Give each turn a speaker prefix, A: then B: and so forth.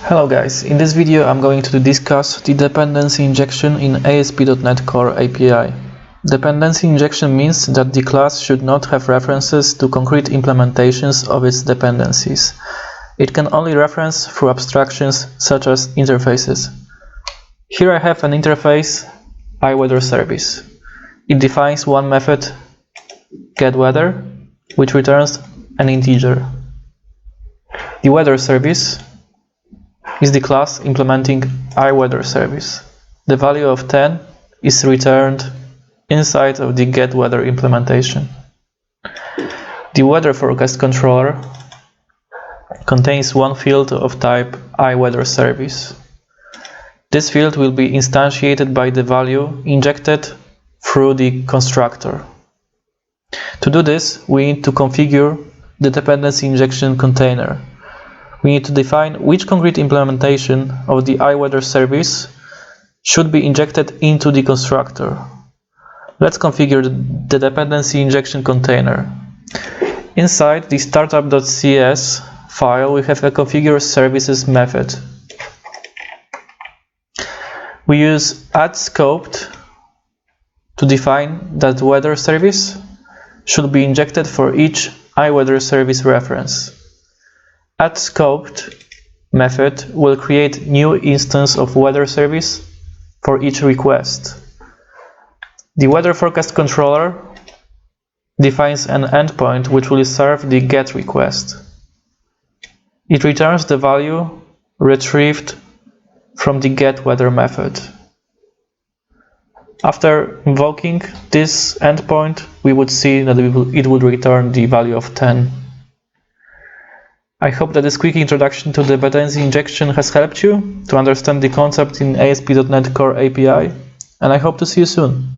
A: Hello guys, in this video I'm going to discuss the dependency injection in ASP.NET Core API. Dependency injection means that the class should not have references to concrete implementations of its dependencies. It can only reference through abstractions such as interfaces. Here I have an interface iWeatherService. It defines one method getWeather, which returns an integer. The weather service is the class implementing iWeatherService. The value of 10 is returned inside of the getWeather implementation. The weather forecast controller contains one field of type iWeatherService. This field will be instantiated by the value injected through the constructor. To do this, we need to configure the dependency injection container. We need to define which concrete implementation of the iWeatherService should be injected into the constructor. Let's configure the dependency injection container. Inside the startup.cs file, we have a configure services method. We use add_scoped to define that weather service should be injected for each iWeatherService reference. add_scoped method will create new instance of weather service for each request. The weather forecast controller defines an endpoint which will serve the GET request. It returns the value retrieved from the getWeather method. After invoking this endpoint, we would see that it would return the value of 10. I hope that this quick introduction to dependency injection has helped you to understand the concept in ASP.NET Core API, and I hope to see you soon.